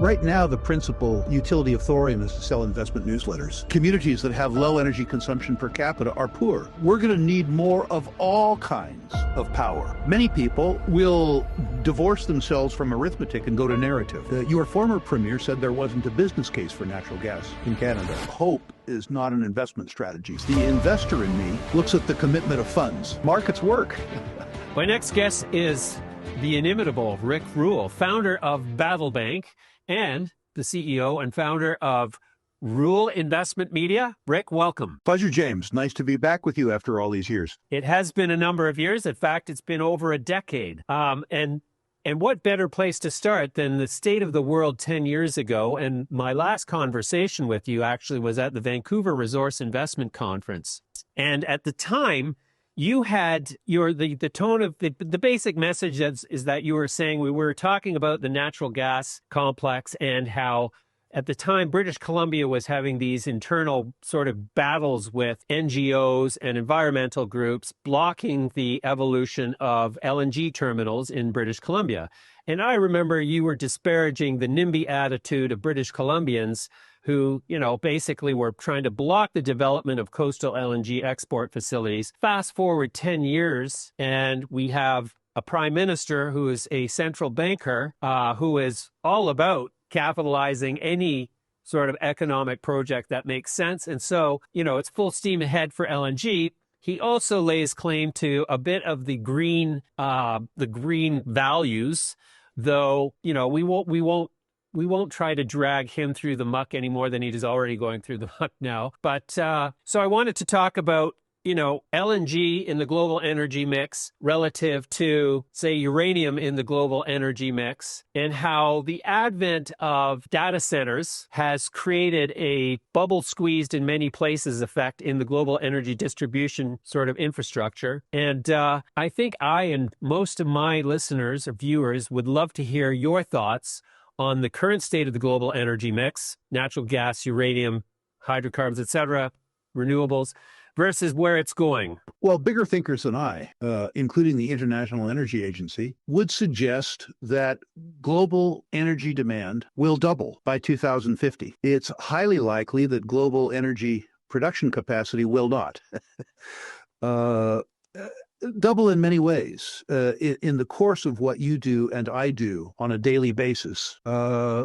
Right now, the principal utility of Thorium is to sell investment newsletters. Communities that have low energy consumption per capita are poor. We're going to need more of all kinds of power. Many people will divorce themselves from arithmetic and go to narrative. Your former premier said there wasn't a business case for natural gas in Canada. Hope is not an investment strategy. The investor in me looks at the commitment of funds. Markets work. My next guest is the inimitable Rick Rule, founder of Battle Bank and the CEO and founder of Rule Investment Media. Rick, welcome. Pleasure, James. Nice to be back with you after all these years. It has been a number of years. In fact, it's been over a decade. And what better place to start than the state of the world 10 years ago? And my last conversation with you actually was at the Vancouver Resource Investment Conference. And at the time, you had the tone of the basic message is that you were saying we were talking about the natural gas complex and how at the time British Columbia was having these internal sort of battles with NGOs and environmental groups blocking the evolution of LNG terminals in British Columbia. And I remember you were disparaging the NIMBY attitude of British Columbians who, basically were trying to block the development of coastal LNG export facilities. Fast forward 10 years, and we have a prime minister who is a central banker who is all about capitalizing any sort of economic project that makes sense. And so, it's full steam ahead for LNG. He also lays claim to a bit of the green values, though, we won't try to drag him through the muck any more than he is already going through the muck now. But so I wanted to talk about, LNG in the global energy mix relative to, say, uranium in the global energy mix, and how the advent of data centers has created a bubble squeezed in many places effect in the global energy distribution sort of infrastructure. And I think I and most of my listeners or viewers would love to hear your thoughts on the current state of the global energy mix, natural gas, uranium, hydrocarbons, etc., renewables, versus where it's going. Well, bigger thinkers than I, including the International Energy Agency, would suggest that global energy demand will double by 2050. It's highly likely that global energy production capacity will not. Double in many ways. In the course of what you do and I do on a daily basis,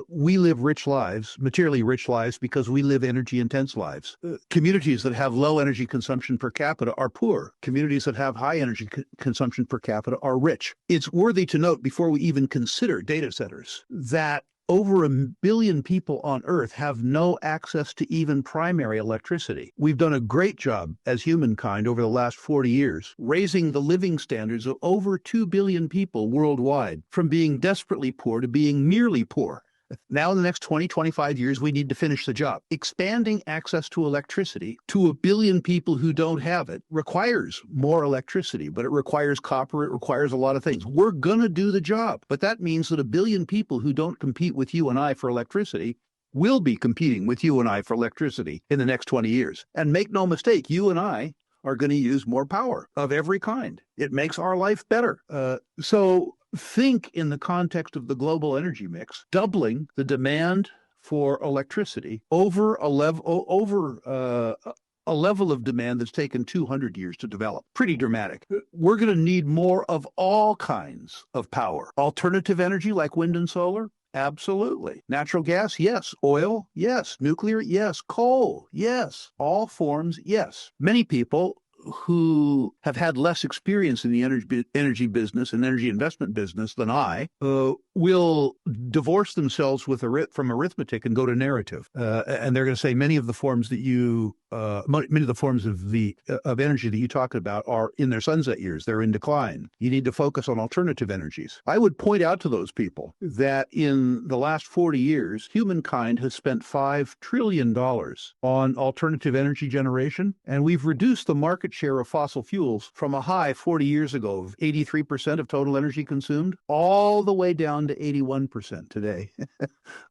we live rich lives, materially rich lives, because we live energy-intense lives. Communities that have low energy consumption per capita are poor. Communities that have high energy consumption per capita are rich. It's worthy to note, before we even consider data centers, that over 1 billion people on Earth have no access to even primary electricity. We've done a great job as humankind over the last 40 years, raising the living standards of over 2 billion people worldwide, from being desperately poor to being merely poor. Now, in the next 20, 25 years, we need to finish the job. Expanding access to electricity to 1 billion people who don't have it requires more electricity, but it requires copper, it requires a lot of things. We're going to do the job, but that means that 1 billion people who don't compete with you and I for electricity will be competing with you and I for electricity in the next 20 years. And make no mistake, you and I are going to use more power of every kind. It makes our life better. So think in the context of the global energy mix, doubling the demand for electricity over a level of demand that's taken 200 years to develop. Pretty dramatic. We're going to need more of all kinds of power. Alternative energy like wind and solar? Absolutely. Natural gas? Yes. Oil? Yes. Nuclear? Yes. Coal? Yes. All forms? Yes. Many people who have had less experience in the energy business and energy investment business than I will divorce themselves from arithmetic and go to narrative. And they're going to say many of the forms that many of the forms of energy that you talk about are in their sunset years. They're in decline. You need to focus on alternative energies. I would point out to those people that in the last 40 years, humankind has spent $5 trillion on alternative energy generation, and we've reduced the market share of fossil fuels from a high 40 years ago of 83% of total energy consumed all the way down to 81% today.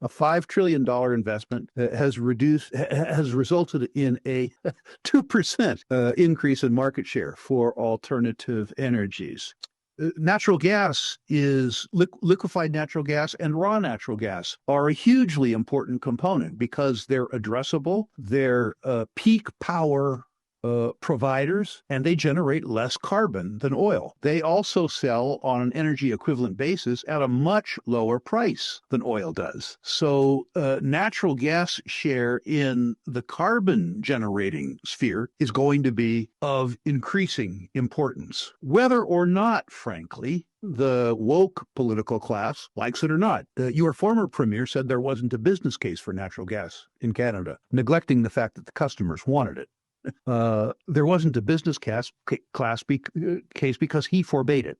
A $5 trillion investment has resulted in a 2% increase in market share for alternative energies. Natural gas is liquefied natural gas and raw natural gas are a hugely important component because they're addressable, they're peak power providers, and they generate less carbon than oil. They also sell on an energy equivalent basis at a much lower price than oil does. So natural gas share in the carbon generating sphere is going to be of increasing importance, whether or not, frankly, the woke political class likes it or not. Your former premier said there wasn't a business case for natural gas in Canada, neglecting the fact that the customers wanted it. There wasn't a business case because he forbade it.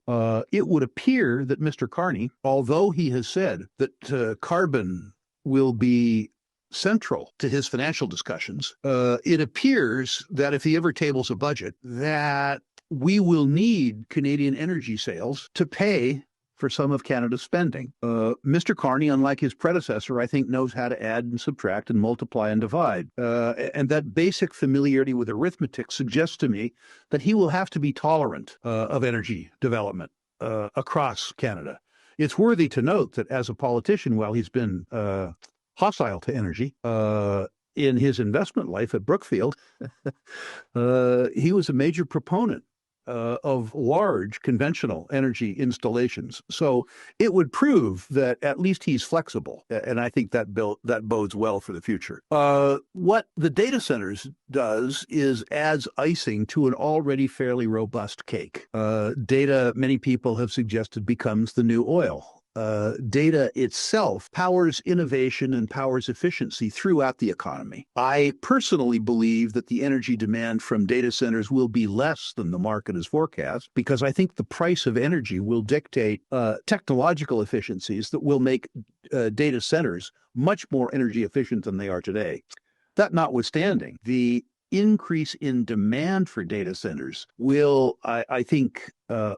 It would appear that Mr. Carney, although he has said that carbon will be central to his financial discussions, it appears that if he ever tables a budget, that we will need Canadian energy sales to pay for some of Canada's spending. Mr. Carney, unlike his predecessor, I think knows how to add and subtract and multiply and divide. And that basic familiarity with arithmetic suggests to me that he will have to be tolerant of energy development across Canada. It's worthy to note that as a politician, while he's been hostile to energy, in his investment life at Brookfield, he was a major proponent of large conventional energy installations. So it would prove that at least he's flexible, and I think that bodes well for the future. What the data centers does is adds icing to an already fairly robust cake. Data, many people have suggested, becomes the new oil. Data itself powers innovation and powers efficiency throughout the economy. I personally believe that the energy demand from data centers will be less than the market has forecast because I think the price of energy will dictate technological efficiencies that will make data centers much more energy efficient than they are today. That notwithstanding, the increase in demand for data centers will, I think,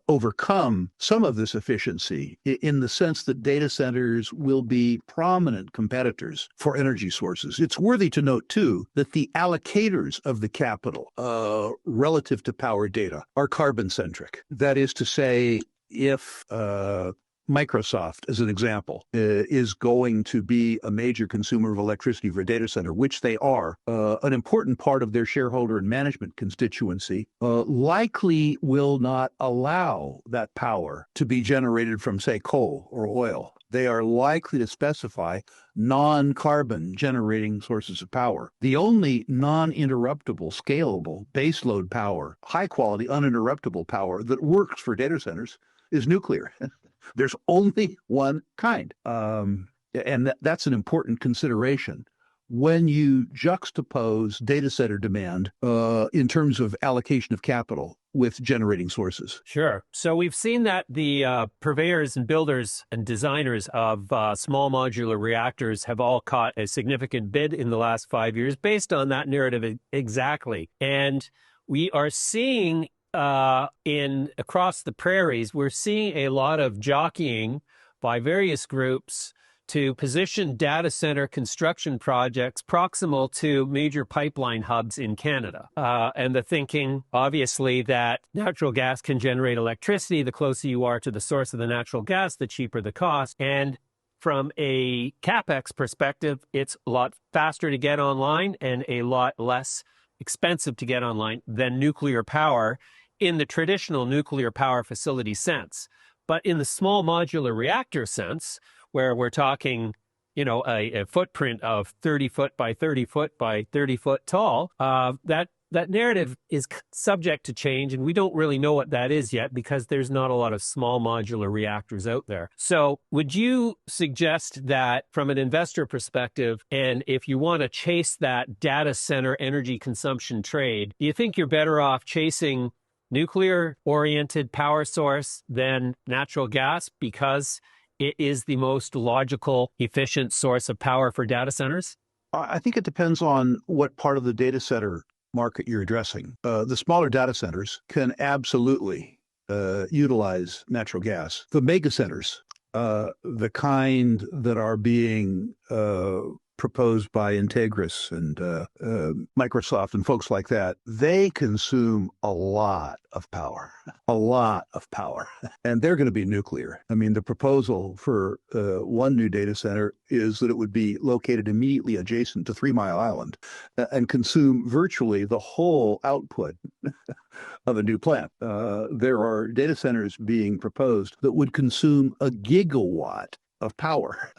overcome some of this efficiency in the sense that data centers will be prominent competitors for energy sources. It's worthy to note, too, that the allocators of the capital relative to power data are carbon-centric. That is to say, if Microsoft, as an example, is going to be a major consumer of electricity for a data center, which they are, an important part of their shareholder and management constituency likely will not allow that power to be generated from, say, coal or oil. They are likely to specify non-carbon generating sources of power. The only non-interruptible, scalable, baseload power, high-quality, uninterruptible power that works for data centers is nuclear. There's only one kind. And that's an important consideration when you juxtapose data center demand in terms of allocation of capital with generating sources. Sure. So we've seen that the purveyors and builders and designers of small modular reactors have all caught a significant bid in the last 5 years based on that narrative exactly. And we are seeing across the prairies, we're seeing a lot of jockeying by various groups to position data center construction projects proximal to major pipeline hubs in Canada. And the thinking, obviously, that natural gas can generate electricity. The closer you are to the source of the natural gas, the cheaper the cost. And from a CapEx perspective, it's a lot faster to get online and a lot less expensive to get online than nuclear power in the traditional nuclear power facility sense. But in the small modular reactor sense, where we're talking, a footprint of 30 foot by 30 foot by 30 foot tall, that narrative is subject to change, and we don't really know what that is yet because there's not a lot of small modular reactors out there. So would you suggest that from an investor perspective, and if you want to chase that data center energy consumption trade, do you think you're better off chasing nuclear-oriented power source than natural gas because it is the most logical, efficient source of power for data centers? I think it depends on what part of the data center market you're addressing. The smaller data centers can absolutely utilize natural gas. The mega centers, the kind that are being proposed by Integris and Microsoft and folks like that, they consume a lot of power, a lot of power. And they're going to be nuclear. I mean, the proposal for one new data center is that it would be located immediately adjacent to 3 Mile Island and consume virtually the whole output of a new plant. There are data centers being proposed that would consume a gigawatt of power.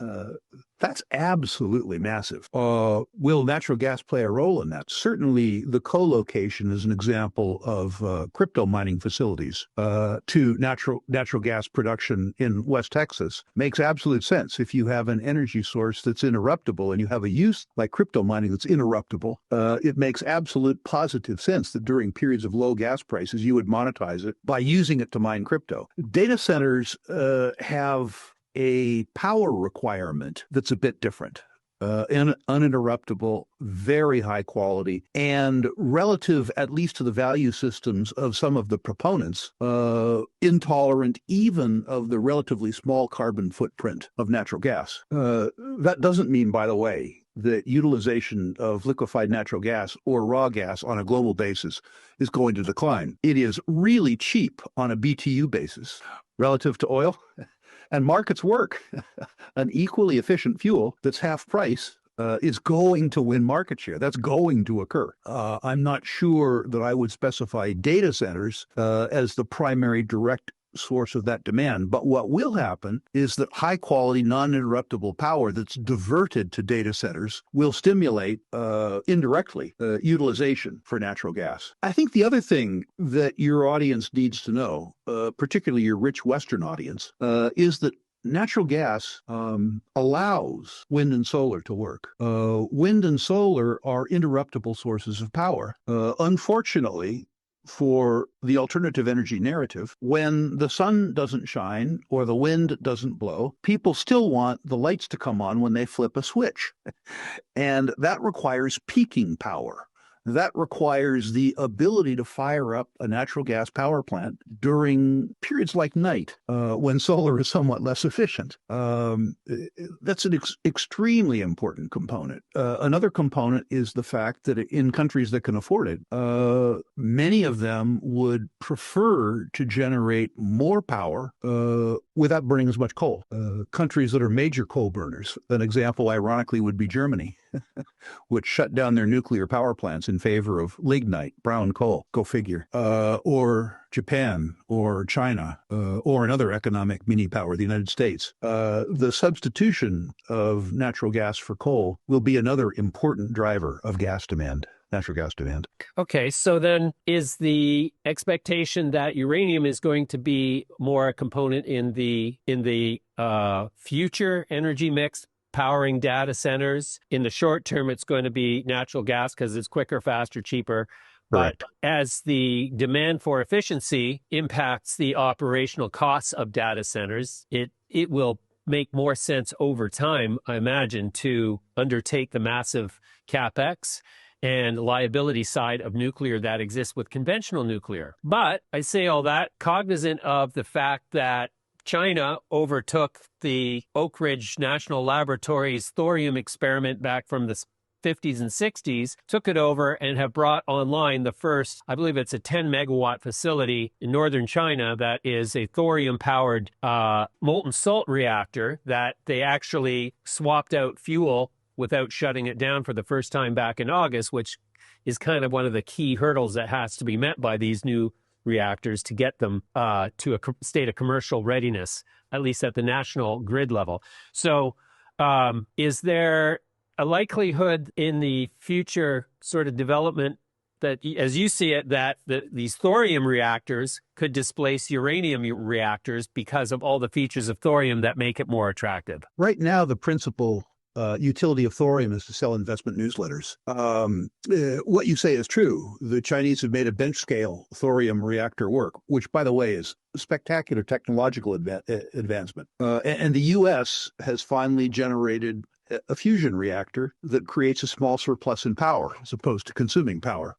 That's absolutely massive. Will natural gas play a role in that? Certainly, the co-location is an example of crypto mining facilities to natural gas production in West Texas. Makes absolute sense. If you have an energy source that's interruptible and you have a use like crypto mining that's interruptible, it makes absolute positive sense that during periods of low gas prices, you would monetize it by using it to mine crypto. Data centers have a power requirement that's a bit different. Uninterruptible, very high quality, and relative, at least to the value systems of some of the proponents, intolerant even of the relatively small carbon footprint of natural gas. That doesn't mean, by the way, that utilization of liquefied natural gas or raw gas on a global basis is going to decline. It is really cheap on a BTU basis relative to oil. And markets work. An equally efficient fuel that's half price is going to win market share. That's going to occur. I'm not sure that I would specify data centers as the primary direct source of that demand. But what will happen is that high quality, non-interruptible power that's diverted to data centers will stimulate indirectly utilization for natural gas. I think the other thing that your audience needs to know, particularly your rich Western audience, is that natural gas allows wind and solar to work. Wind and solar are interruptible sources of power. Unfortunately, for the alternative energy narrative, when the sun doesn't shine or the wind doesn't blow, people still want the lights to come on when they flip a switch. And that requires peaking power. That requires the ability to fire up a natural gas power plant during periods like night, when solar is somewhat less efficient. That's an extremely important component. Another component is the fact that in countries that can afford it, many of them would prefer to generate more power without burning as much coal. Countries that are major coal burners, an example, ironically, would be Germany, which shut down their nuclear power plants in favor of lignite, brown coal, go figure, or Japan, or China, or another economic mini power, the United States. The substitution of natural gas for coal will be another important driver of gas demand. Natural gas demand. Okay, so then is the expectation that uranium is going to be more a component in the future energy mix powering data centers? In the short term, it's going to be natural gas because it's quicker, faster, cheaper. Correct. But as the demand for efficiency impacts the operational costs of data centers, it will make more sense over time, I imagine, to undertake the massive CapEx and liability side of nuclear that exists with conventional nuclear. But I say all that cognizant of the fact that China overtook the Oak Ridge National Laboratory's thorium experiment back from the 50s and 60s, took it over and have brought online the first, I believe it's a 10 megawatt facility in northern China that is a thorium-powered molten salt reactor that they actually swapped out fuel without shutting it down for the first time back in August, which is kind of one of the key hurdles that has to be met by these new reactors to get them to a state of commercial readiness, at least at the national grid level. So is there a likelihood in the future sort of development that, as you see it, that these thorium reactors could displace uranium reactors because of all the features of thorium that make it more attractive? Right now, the principal utility of thorium is to sell investment newsletters. What you say is true. The Chinese have made a bench scale thorium reactor work, which, by the way, is a spectacular technological advancement. And the U.S. has finally generated a fusion reactor that creates a small surplus in power as opposed to consuming power.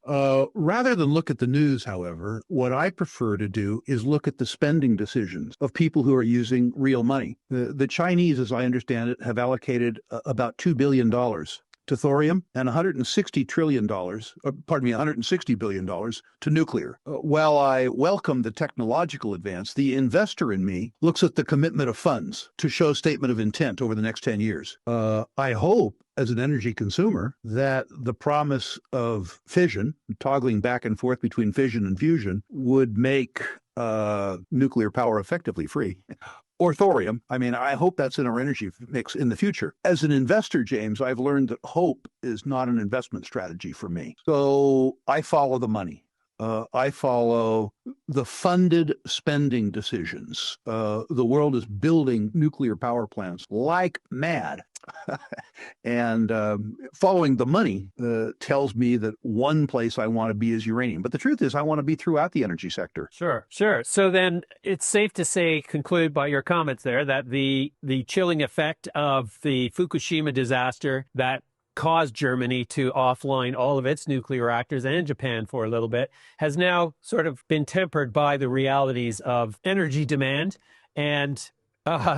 Rather than look at the news, however, what I prefer to do is look at the spending decisions of people who are using real money. The Chinese, as I understand it, have allocated about $2 billion to thorium and $160 trillion, $160 billion to nuclear. While I welcome the technological advance, the investor in me looks at the commitment of funds to show statement of intent over the next 10 years. I hope as an energy consumer that the promise of fission, toggling back and forth between fission and fusion, would make nuclear power effectively free. Or thorium. I mean, I hope that's in our energy mix in the future. As an investor, James, I've learned that hope is not an investment strategy for me. So I follow the money. I follow the funded spending decisions. The world is building nuclear power plants like mad. And following the money tells me that one place I want to be is uranium. But the truth is, I want to be throughout the energy sector. Sure, sure. So then it's safe to say, conclude by your comments there, that the chilling effect of the Fukushima disaster that caused Germany to offline all of its nuclear reactors and Japan for a little bit has now sort of been tempered by the realities of energy demand. And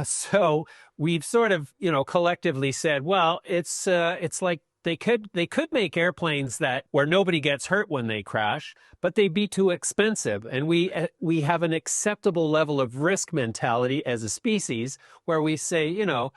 so we've sort of, collectively said, well, it's like they could make airplanes where nobody gets hurt when they crash, but they'd be too expensive. And we have an acceptable level of risk mentality as a species where we say, a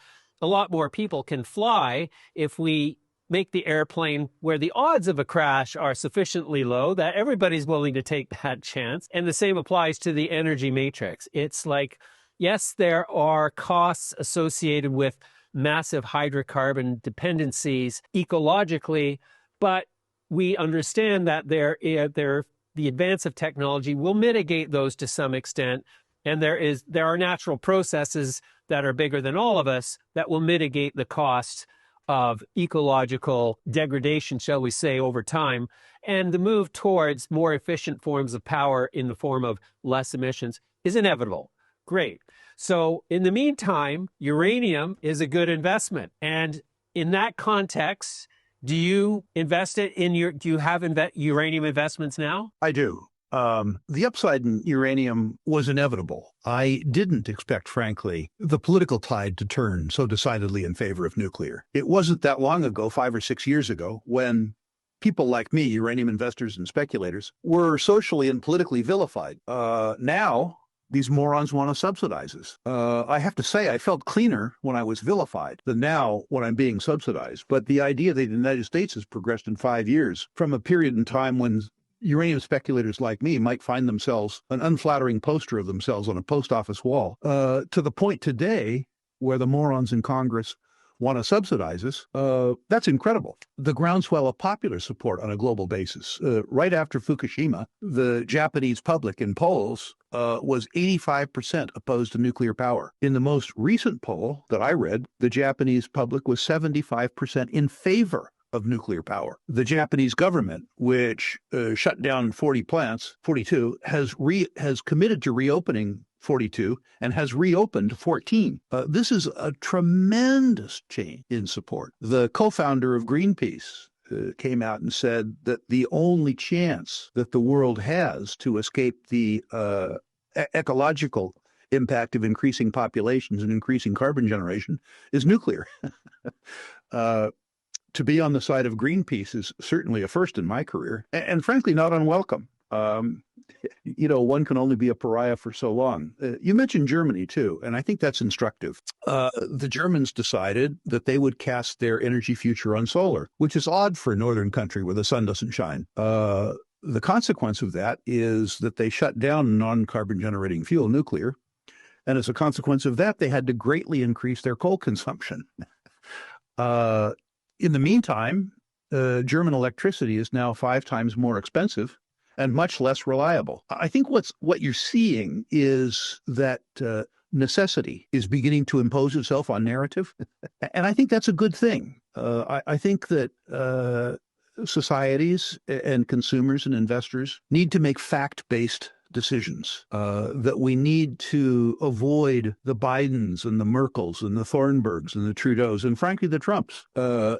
lot more people can fly if we make the airplane where the odds of a crash are sufficiently low that everybody's willing to take that chance. And the same applies to the energy matrix. It's like, yes, there are costs associated with massive hydrocarbon dependencies ecologically, but we understand that the advance of technology will mitigate those to some extent. And there are natural processes that are bigger than all of us that will mitigate the cost of ecological degradation, shall we say, over time. And the move towards more efficient forms of power in the form of less emissions is inevitable. Great. So in the meantime, uranium is a good investment. And in that context, do you invest it do you have uranium investments now? I do. The upside in uranium was inevitable. I didn't expect, frankly, the political tide to turn so decidedly in favor of nuclear. It wasn't that long ago, 5 or 6 years ago, when people like me, uranium investors and speculators, were socially and politically vilified. Now, these morons want to subsidize us. I have to say, I felt cleaner when I was vilified than now when I'm being subsidized. But the idea that the United States has progressed in 5 years from a period in time when uranium speculators like me might find themselves an unflattering poster of themselves on a post office wall, to the point today where the morons in Congress want to subsidize us, that's incredible. The groundswell of popular support on a global basis. Right after Fukushima, the Japanese public in polls was 85% opposed to nuclear power. In the most recent poll that I read, the Japanese public was 75% in favor of nuclear power. The Japanese government, which shut down 40 plants, 42, has committed to reopening 42 and has reopened 14. This is a tremendous change in support. The co-founder of Greenpeace came out and said that the only chance that the world has to escape the ecological impact of increasing populations and increasing carbon generation is nuclear. To be on the side of Greenpeace is certainly a first in my career, and frankly, not unwelcome. One can only be a pariah for so long. You mentioned Germany, too, and I think that's instructive. The Germans decided that they would cast their energy future on solar, which is odd for a northern country where the sun doesn't shine. The consequence of that is that they shut down non-carbon generating fuel, nuclear, and as a consequence of that, they had to greatly increase their coal consumption. In the meantime, German electricity is now 5 times more expensive and much less reliable. I think what you're seeing is that necessity is beginning to impose itself on narrative, and I think that's a good thing. I think that societies and consumers and investors need to make fact-based decisions, that we need to avoid the Bidens and the Merkels and the Thornbergs and the Trudeaus and frankly the Trumps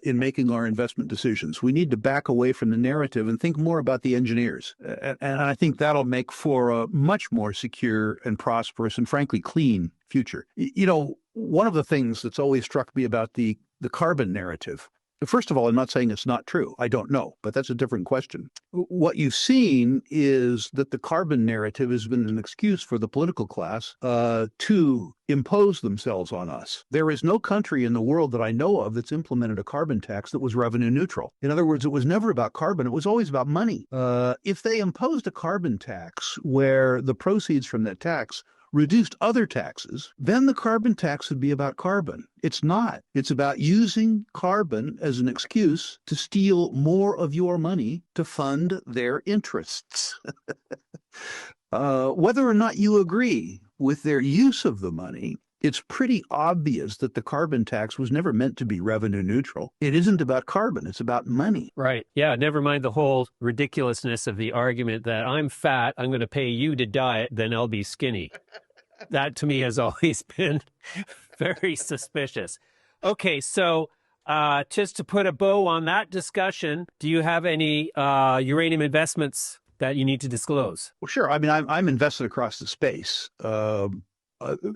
in making our investment decisions. We need to back away from the narrative and think more about the engineers. And I think that'll make for a much more secure and prosperous and frankly clean future. You know, one of the things that's always struck me about the carbon narrative, first of all, I'm not saying it's not true. I don't know, but that's a different question. What you've seen is that the carbon narrative has been an excuse for the political class to impose themselves on us. There is no country in the world that I know of that's implemented a carbon tax that was revenue neutral. In other words, it was never about carbon. It was always about money. If they imposed a carbon tax where the proceeds from that tax reduced other taxes, then the carbon tax would be about carbon. It's not. It's about using carbon as an excuse to steal more of your money to fund their interests. Whether or not you agree with their use of the money, it's pretty obvious that the carbon tax was never meant to be revenue neutral. It isn't about carbon. It's about money. Right. Yeah. Never mind the whole ridiculousness of the argument that I'm fat, I'm going to pay you to diet, then I'll be skinny. That to me has always been very suspicious. Okay. So just to put a bow on that discussion, do you have any uranium investments that you need to disclose? Well, sure. I mean, I'm invested across the space.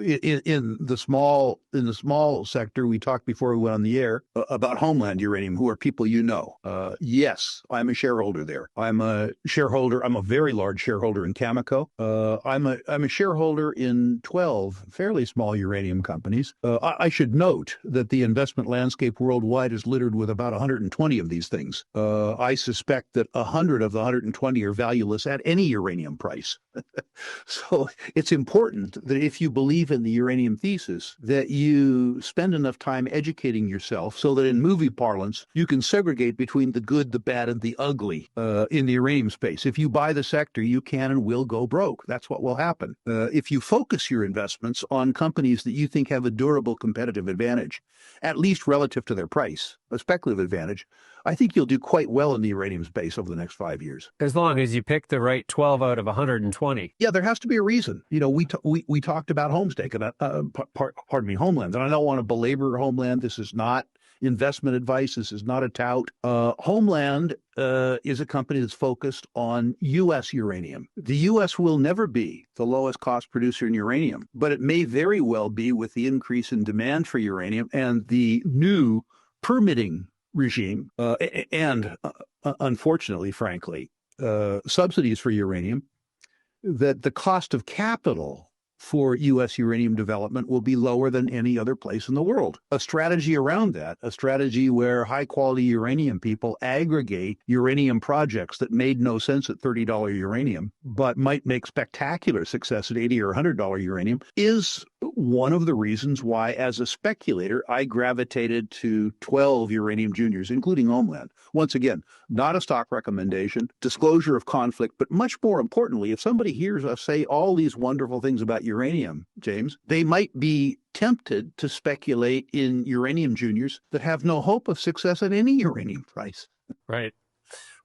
In the small sector, we talked before we went on the air about Homeland Uranium, who are people you know. Yes, I'm a shareholder there. I'm a very large shareholder in Cameco. I'm a shareholder in 12 fairly small uranium companies. I should note that the investment landscape worldwide is littered with about 120 of these things. I suspect that 100 of the 120 are valueless at any uranium price. So it's important that if you believe in the uranium thesis, that you spend enough time educating yourself so that in movie parlance, you can segregate between the good, the bad, and the ugly in the uranium space. If you buy the sector, you can and will go broke. That's what will happen. If you focus your investments on companies that you think have a durable competitive advantage, at least relative to their price, a speculative advantage, I think you'll do quite well in the uranium space over the next 5 years. As long as you pick the right 12 out of 120. Yeah, there has to be a reason. You know, we talked about Homestake, Homeland, and I don't want to belabor Homeland. This is not investment advice. This is not a tout. Homeland is a company that's focused on U.S. uranium. The U.S. will never be the lowest cost producer in uranium, but it may very well be with the increase in demand for uranium and the new permitting regime and unfortunately, frankly, subsidies for uranium, that the cost of capital for U.S. uranium development will be lower than any other place in the world. A strategy around that, a strategy where high-quality uranium people aggregate uranium projects that made no sense at $30 uranium, but might make spectacular success at $80 or $100 uranium, is one of the reasons why, as a speculator, I gravitated to 12 uranium juniors, including Homeland. Once again, not a stock recommendation, disclosure of conflict, but much more importantly, if somebody hears us say all these wonderful things about uranium, James, they might be tempted to speculate in uranium juniors that have no hope of success at any uranium price. Right.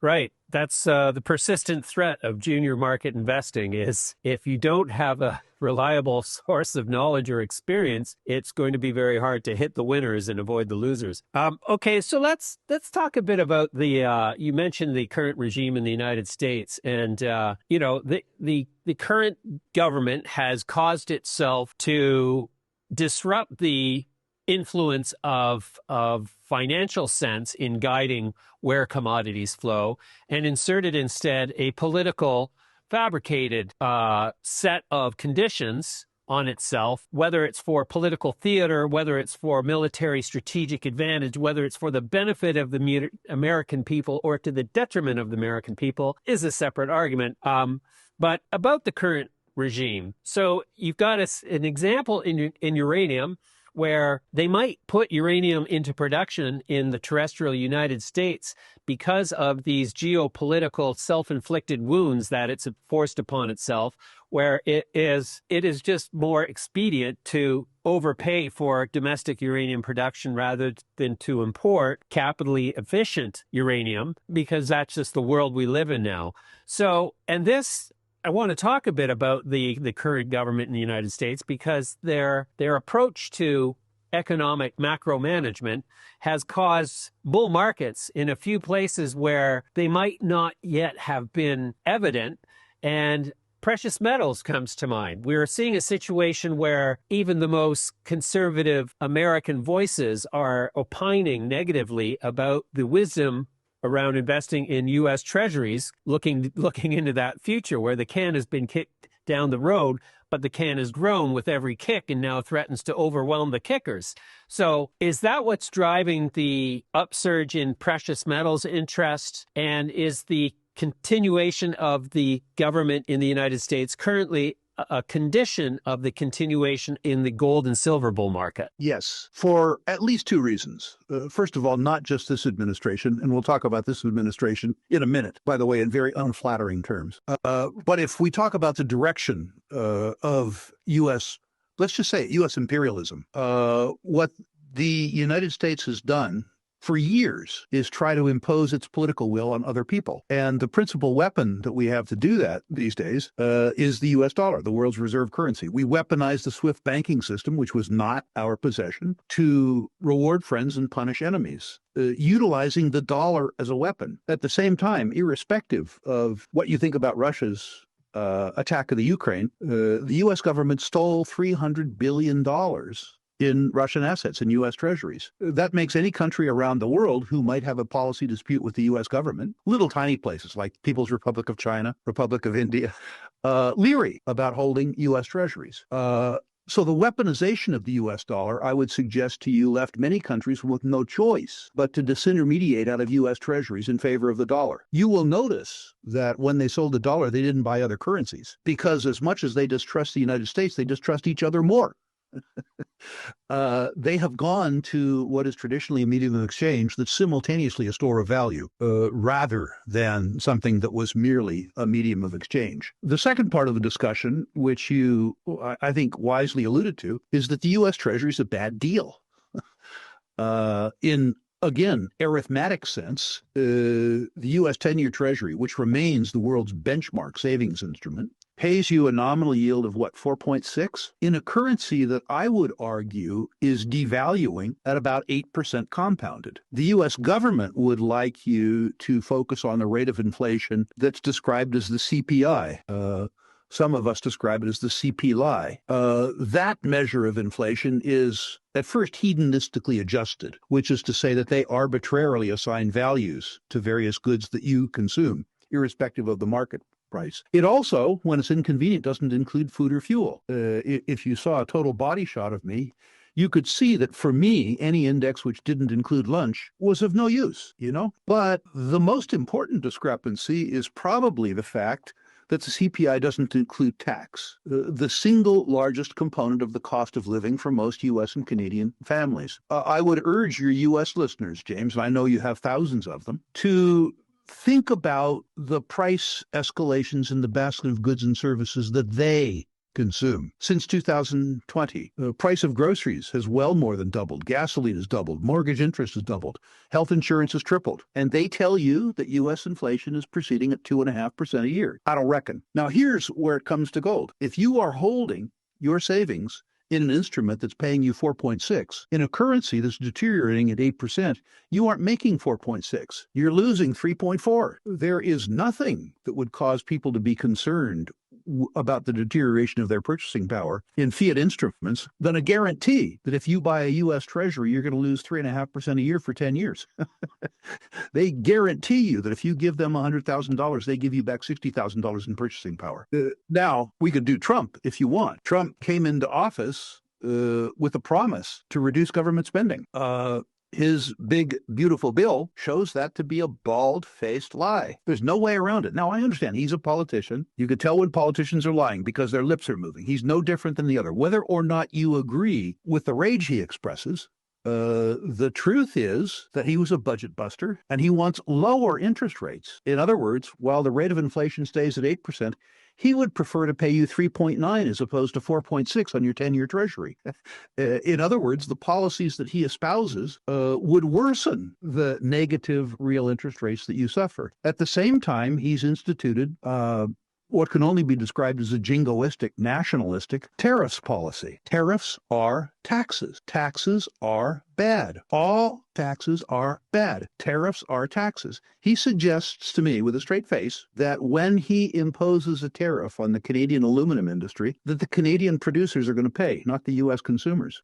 Right. That's the persistent threat of junior market investing is if you don't have a reliable source of knowledge or experience, it's going to be very hard to hit the winners and avoid the losers. Okay, so let's talk a bit about the you mentioned the current regime in the United States, and you know, the current government has caused itself to disrupt the influence of financial sense in guiding where commodities flow and inserted instead a political fabricated set of conditions on itself, whether it's for political theater, whether it's for military strategic advantage, whether it's for the benefit of the American people or to the detriment of the American people, is a separate argument. But about the current regime, so you've got an example in uranium where they might put uranium into production in the terrestrial United States because of these geopolitical self-inflicted wounds that it's forced upon itself, where it is just more expedient to overpay for domestic uranium production rather than to import capitally efficient uranium, because that's just the world we live in now. So, and this I want to talk a bit about the current government in the United States, because their approach to economic macro management has caused bull markets in a few places where they might not yet have been evident. And precious metals comes to mind. We're seeing a situation where even the most conservative American voices are opining negatively about the wisdom around investing in U.S. Treasuries, looking into that future where the can has been kicked down the road, but the can has grown with every kick and now threatens to overwhelm the kickers. So is that what's driving the upsurge in precious metals interest? And is the continuation of the government in the United States currently a condition of the continuation in the gold and silver bull market? Yes, for at least two reasons. First of all, not just this administration, and we'll talk about this administration in a minute, by the way, in very unflattering terms. But if we talk about the direction of U.S., let's just say U.S. imperialism, what the United States has done for years is try to impose its political will on other people. And the principal weapon that we have to do that these days is the US dollar, the world's reserve currency. We weaponized the SWIFT banking system, which was not our possession, to reward friends and punish enemies, utilizing the dollar as a weapon. At the same time, irrespective of what you think about Russia's attack of the Ukraine, the U.S. government stole $300 billion in Russian assets in U.S. treasuries. That makes any country around the world who might have a policy dispute with the U.S. government, little tiny places like People's Republic of China, Republic of India, leery about holding U.S. treasuries. So the weaponization of the U.S. dollar, I would suggest to you, left many countries with no choice but to disintermediate out of U.S. treasuries in favor of the dollar. You will notice that when they sold the dollar, they didn't buy other currencies, because as much as they distrust the United States, they distrust each other more. They have gone to what is traditionally a medium of exchange that's simultaneously a store of value, rather than something that was merely a medium of exchange. The second part of the discussion, which you, I think, wisely alluded to, is that the U.S. Treasury is a bad deal. In, again, arithmetic sense, the U.S. 10-year Treasury, which remains the world's benchmark savings instrument, pays you a nominal yield of what, 4.6? In a currency that I would argue is devaluing at about 8% compounded. The U.S. government would like you to focus on the rate of inflation that's described as the CPI. Some of us describe it as the CPI. That measure of inflation is at first hedonistically adjusted, which is to say that they arbitrarily assign values to various goods that you consume, irrespective of the market price. It also, when it's inconvenient, doesn't include food or fuel. If you saw a total body shot of me, you could see that for me, any index which didn't include lunch was of no use, you know? But the most important discrepancy is probably the fact that the CPI doesn't include tax, the single largest component of the cost of living for most U.S. and Canadian families. I would urge your U.S. listeners, James, and I know you have thousands of them, to think about the price escalations in the basket of goods and services that they consume. Since 2020, the price of groceries has well more than doubled. Gasoline has doubled. Mortgage interest has doubled. Health insurance has tripled. And they tell you that U.S. inflation is proceeding at 2.5% a year. I don't reckon. Now, here's where it comes to gold. If you are holding your savings in an instrument that's paying you 4.6, in a currency that's deteriorating at 8%, you aren't making 4.6. You're losing 3.4. There is nothing that would cause people to be concerned about the deterioration of their purchasing power in fiat instruments than a guarantee that if you buy a U.S. Treasury, you're going to lose 3.5% a year for 10 years. They guarantee you that if you give them $100,000, they give you back $60,000 in purchasing power. Now, we could do Trump if you want. Trump came into office with a promise to reduce government spending. His big, beautiful bill shows that to be a bald-faced lie. There's no way around it. Now, I understand he's a politician. You could tell when politicians are lying because their lips are moving. He's no different than the other. Whether or not you agree with the rage he expresses, the truth is that he was a budget buster and he wants lower interest rates. In other words, while the rate of inflation stays at 8%, he would prefer to pay you 3.9 as opposed to 4.6 on your 10-year Treasury. In other words, the policies that he espouses would worsen the negative real interest rates that you suffer. At the same time, he's instituted what can only be described as a jingoistic, nationalistic tariffs policy. Tariffs are taxes. Taxes are bad. All taxes are bad. Tariffs are taxes. He suggests to me with a straight face that when he imposes a tariff on the Canadian aluminum industry, that the Canadian producers are going to pay, not the U.S. consumers.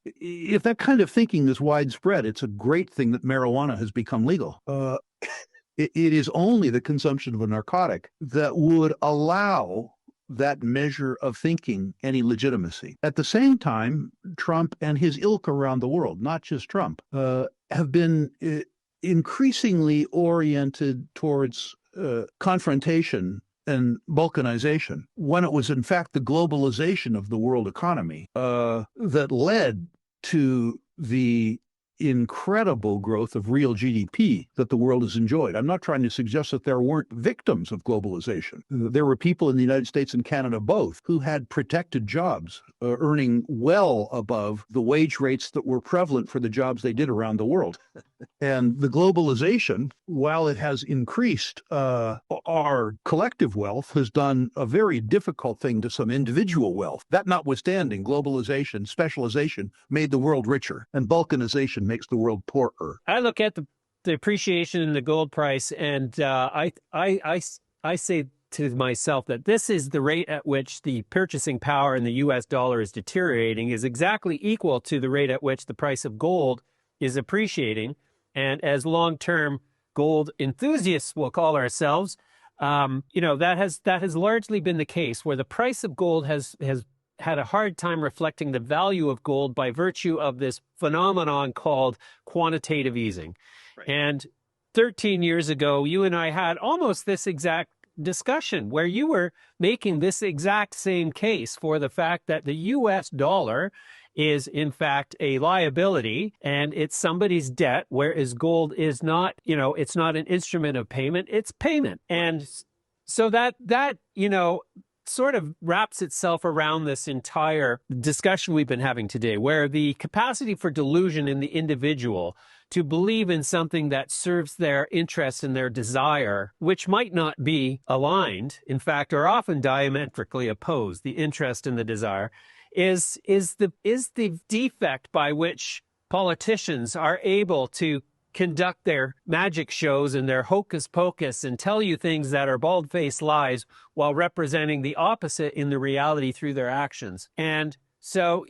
If that kind of thinking is widespread, it's a great thing that marijuana has become legal. It is only the consumption of a narcotic that would allow that measure of thinking any legitimacy. At the same time, Trump and his ilk around the world, not just Trump, have been increasingly oriented towards confrontation and balkanization, when it was in fact the globalization of the world economy that led to the incredible growth of real GDP that the world has enjoyed. I'm not trying to suggest that there weren't victims of globalization. There were people in the United States and Canada both who had protected jobs, earning well above the wage rates that were prevalent for the jobs they did around the world. And the globalization, while it has increased our collective wealth, has done a very difficult thing to some individual wealth. That notwithstanding, globalization, specialization made the world richer, and balkanization makes the world poorer. I look at the appreciation in the gold price, and I say to myself that this is the rate at which the purchasing power in the U.S. dollar is deteriorating is exactly equal to the rate at which the price of gold is appreciating. And as long-term gold enthusiasts, we'll call ourselves, that has largely been the case, where the price of gold has had a hard time reflecting the value of gold by virtue of this phenomenon called quantitative easing. Right. And 13 years ago, you and I had almost this exact discussion where you were making this exact same case for the fact that the U.S. dollar is in fact a liability and it's somebody's debt, whereas gold is not, it's not an instrument of payment, it's payment. And so that sort of wraps itself around this entire discussion we've been having today, where the capacity for delusion in the individual to believe in something that serves their interest and their desire, which might not be aligned, in fact, are often diametrically opposed, the interest and the desire, is the defect by which politicians are able to conduct their magic shows and their hocus pocus and tell you things that are bald-faced lies while representing the opposite in the reality through their actions. And so,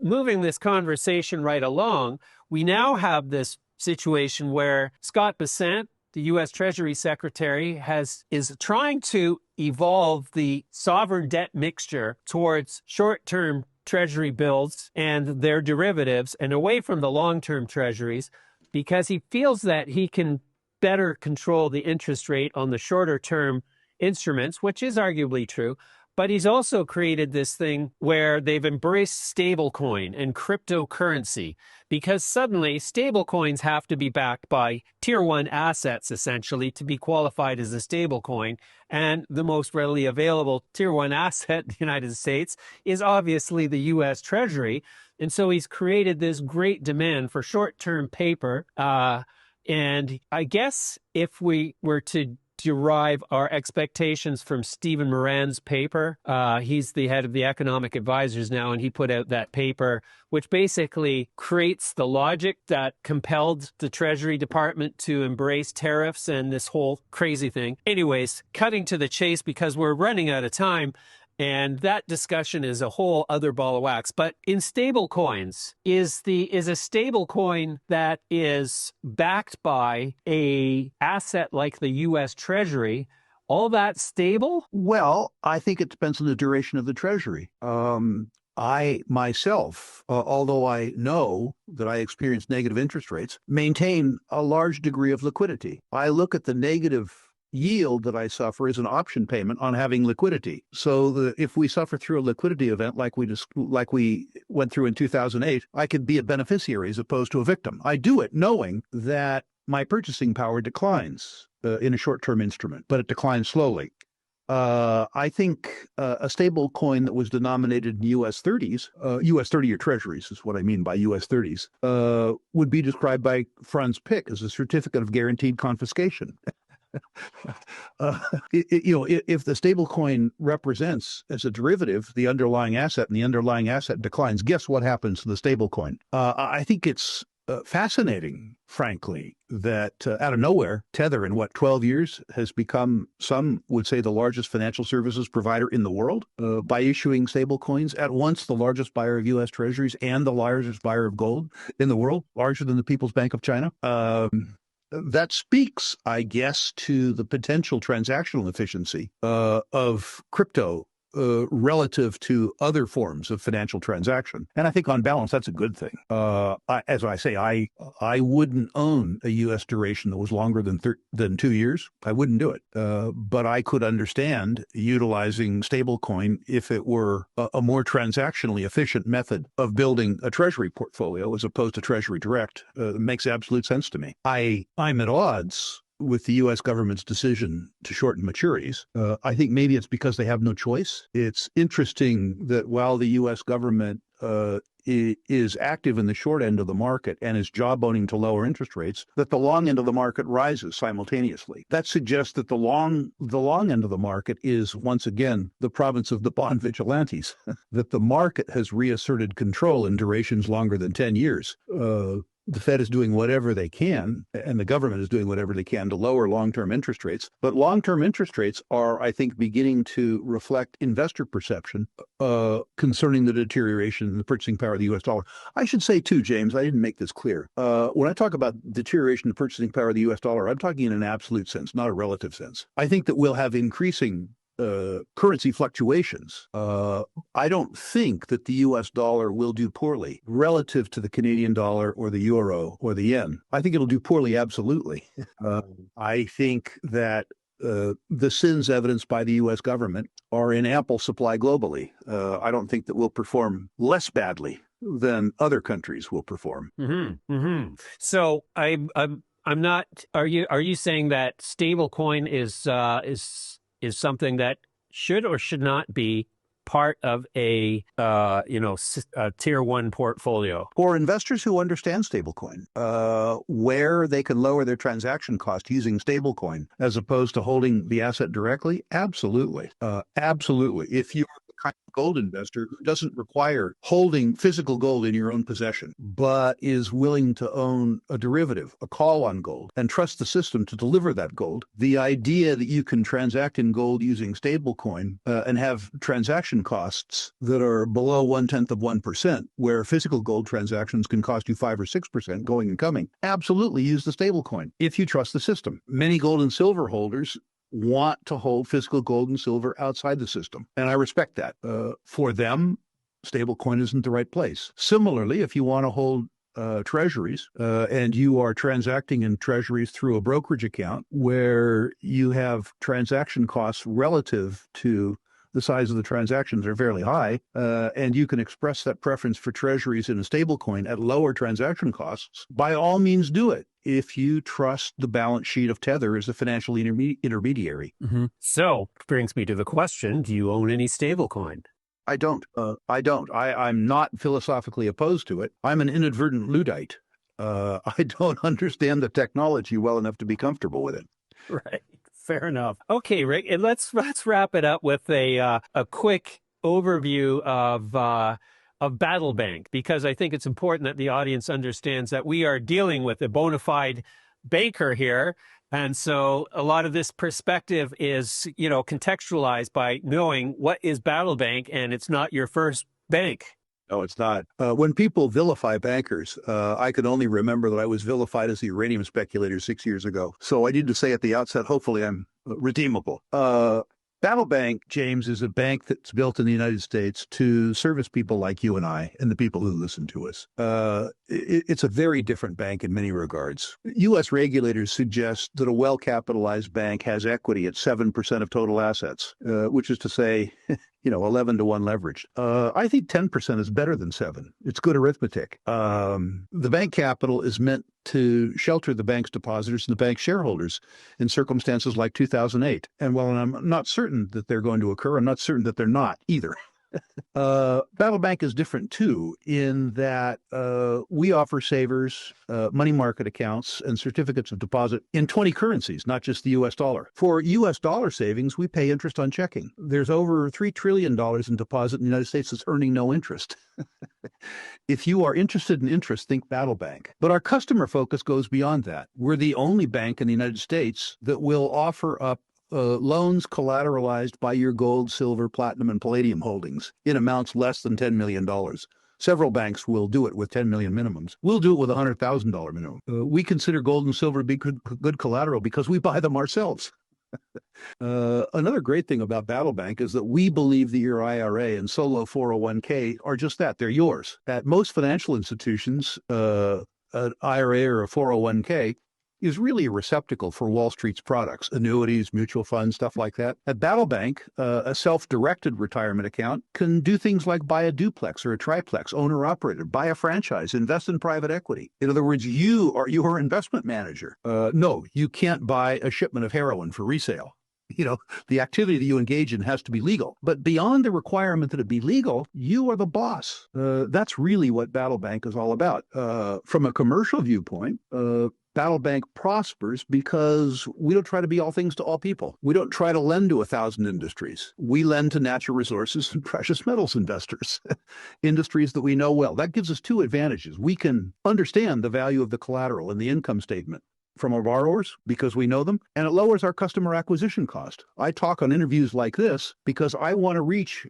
moving this conversation right along, we now have this situation where Scott Bessent, the U.S. Treasury Secretary, is trying to evolve the sovereign debt mixture towards short-term Treasury bills and their derivatives and away from the long-term Treasuries, because he feels that he can better control the interest rate on the shorter-term instruments, which is arguably true. But he's also created this thing where they've embraced stablecoin and cryptocurrency, because suddenly stablecoins have to be backed by tier one assets, essentially, to be qualified as a stablecoin. And the most readily available tier one asset in the United States is obviously the U.S. Treasury. And so he's created this great demand for short-term paper. And I guess if we were to derive our expectations from Stephen Moran's paper. He's the head of the economic advisors now, and he put out that paper, which basically creates the logic that compelled the Treasury Department to embrace tariffs and this whole crazy thing. Anyways, cutting to the chase because we're running out of time. And that discussion is a whole other ball of wax. But in stable coins, is a stable coin that is backed by a asset like the U.S. Treasury, all that stable? Well, I think it depends on the duration of the Treasury. I myself, although I know that I experience negative interest rates, maintain a large degree of liquidity. I look at the negative yield that I suffer as an option payment on having liquidity. So if we suffer through a liquidity event like we went through in 2008, I could be a beneficiary as opposed to a victim. I do it knowing that my purchasing power declines in a short-term instrument, but it declines slowly. I think a stable coin that was denominated in U.S. 30s, U.S. 30-year treasuries is what I mean by U.S. 30s, would be described by Franz Pick as a certificate of guaranteed confiscation. uh, if the stablecoin represents as a derivative the underlying asset and the underlying asset declines, guess what happens to the stablecoin? I think it's fascinating, frankly, that out of nowhere, Tether in 12 years has become, some would say, the largest financial services provider in the world by issuing stablecoins, at once the largest buyer of U.S. treasuries and the largest buyer of gold in the world, larger than the People's Bank of China. That speaks, I guess, to the potential transactional efficiency of crypto relative to other forms of financial transaction. And I think on balance, that's a good thing. As I say, I wouldn't own a U.S. duration that was longer than 2 years. I wouldn't do it. But I could understand utilizing stablecoin if it were a more transactionally efficient method of building a treasury portfolio as opposed to Treasury Direct. It makes absolute sense to me. I'm at odds with the U.S. government's decision to shorten maturities. I think maybe it's because they have no choice. It's interesting that while the U.S. government is active in the short end of the market and is jawboning to lower interest rates, that the long end of the market rises simultaneously. That suggests that the long end of the market is once again the province of the bond vigilantes, that the market has reasserted control in durations longer than 10 years. The Fed is doing whatever they can, and the government is doing whatever they can to lower long-term interest rates. But long-term interest rates are, I think, beginning to reflect investor perception concerning the deterioration in the purchasing power of the U.S. dollar. I should say, too, James, I didn't make this clear. When I talk about deterioration in the purchasing power of the U.S. dollar, I'm talking in an absolute sense, not a relative sense. I think that we'll have increasing currency fluctuations. I don't think that the U.S. dollar will do poorly relative to the Canadian dollar or the euro or the yen. I think it'll do poorly, absolutely. I think that the sins evidenced by the U.S. government are in ample supply globally. I don't think that we'll perform less badly than other countries will perform. Mm-hmm. Mm-hmm. So I'm not. Are you saying that stablecoin is something that should or should not be part of a tier one portfolio? For investors who understand stablecoin, where they can lower their transaction cost using stablecoin as opposed to holding the asset directly, absolutely. Absolutely. If you're the kind of gold investor who doesn't require holding physical gold in your own possession, but is willing to own a derivative, a call on gold, and trust the system to deliver that gold, the idea that you can transact in gold using stablecoin and have transaction costs that are below 0.1%, where physical gold transactions can cost you 5 or 6% going and coming, absolutely use the stablecoin if you trust the system. Many gold and silver holders want to hold physical gold and silver outside the system, and I respect that. For them, stablecoin isn't the right place. Similarly, if you want to hold treasuries and you are transacting in treasuries through a brokerage account where you have transaction costs relative to the size of the transactions are fairly high, and you can express that preference for treasuries in a stablecoin at lower transaction costs, by all means do it if you trust the balance sheet of Tether as a financial intermediary. Mm-hmm. So, brings me to the question, do you own any stablecoin? I don't. I'm not philosophically opposed to it. I'm an inadvertent Luddite. I don't understand the technology well enough to be comfortable with it. Right. Fair enough. Okay, Rick, and let's wrap it up with a quick overview of Battle Bank, because I think it's important that the audience understands that we are dealing with a bona fide banker here. And so a lot of this perspective is, contextualized by knowing what is Battle Bank, and it's not your first bank. No, it's not. When people vilify bankers, I can only remember that I was vilified as a uranium speculator 6 years ago. So I need to say at the outset, hopefully I'm redeemable. Battle Bank, James, is a bank that's built in the United States to service people like you and I and the people who listen to us. It's a very different bank in many regards. U.S. regulators suggest that a well-capitalized bank has equity at 7% of total assets, which is to say, 11 to 1 leveraged. I think 10% is better than 7. It's good arithmetic. The bank capital is meant to shelter the bank's depositors and the bank's shareholders in circumstances like 2008. And while I'm not certain that they're going to occur, I'm not certain that they're not either. Battle Bank is different too, in that we offer savers money market accounts and certificates of deposit in 20 currencies, not just the US dollar. For US dollar savings, we pay interest on checking. There's over $3 trillion in deposit in the United States that's earning no interest. If you are interested in interest, think Battle Bank. But our customer focus goes beyond that. We're the only bank in the United States that will offer up loans collateralized by your gold, silver, platinum, and palladium holdings in amounts less than $10 million. Several banks will do it with 10 million minimums. We'll do it with a $100,000 minimum. We consider gold and silver to be good collateral because we buy them ourselves. Another great thing about Battle Bank is that we believe that your IRA and solo 401k are just that. They're yours. At most financial institutions, an IRA or a 401k is really a receptacle for Wall Street's products, annuities, mutual funds, stuff like that. At Battle Bank, a self-directed retirement account can do things like buy a duplex or a triplex, owner-operated, buy a franchise, invest in private equity. In other words, you are your investment manager. No, you can't buy a shipment of heroin for resale. The activity that you engage in has to be legal. But beyond the requirement that it be legal, you are the boss. That's really what Battle Bank is all about. From a commercial viewpoint, Battle Bank prospers because we don't try to be all things to all people. We don't try to lend to 1,000 industries. We lend to natural resources and precious metals investors, industries that we know well. That gives us two advantages. We can understand the value of the collateral in the income statement from our borrowers because we know them, and it lowers our customer acquisition cost. I talk on interviews like this because I want to reach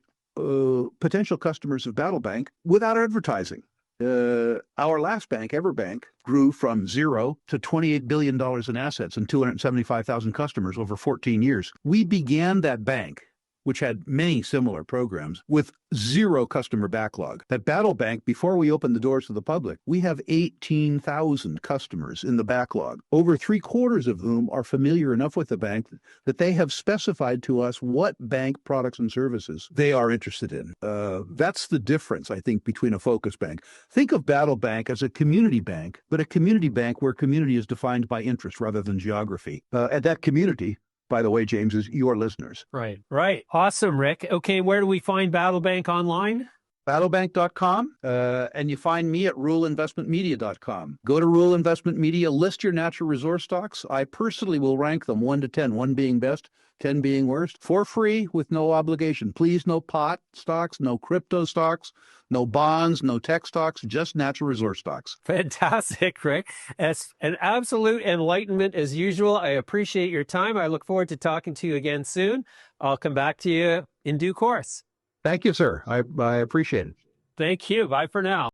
potential customers of Battle Bank without advertising. Our last bank, EverBank, grew from zero to $28 billion in assets and 275,000 customers over 14 years. We began that bank, which had many similar programs, with zero customer backlog. At Battle Bank, before we opened the doors to the public, we have 18,000 customers in the backlog, over 3/4 of whom are familiar enough with the bank that they have specified to us what bank products and services they are interested in. That's the difference, I think, between a focus bank. Think of Battle Bank as a community bank, but a community bank where community is defined by interest rather than geography. And that community, by the way, James, is your listeners. Right. Awesome, Rick. Okay, where do we find Battle Bank online? Battlebank.com, and you find me at ruleinvestmentmedia.com. Go to Rule Investment Media, list your natural resource stocks. I personally will rank them 1 to 10, 1 being best, 10 being worst, for free with no obligation. Please, no pot stocks, no crypto stocks, no bonds, no tech stocks, just natural resource stocks. Fantastic, Rick. It's an absolute enlightenment as usual. I appreciate your time. I look forward to talking to you again soon. I'll come back to you in due course. Thank you, sir. I appreciate it. Thank you. Bye for now.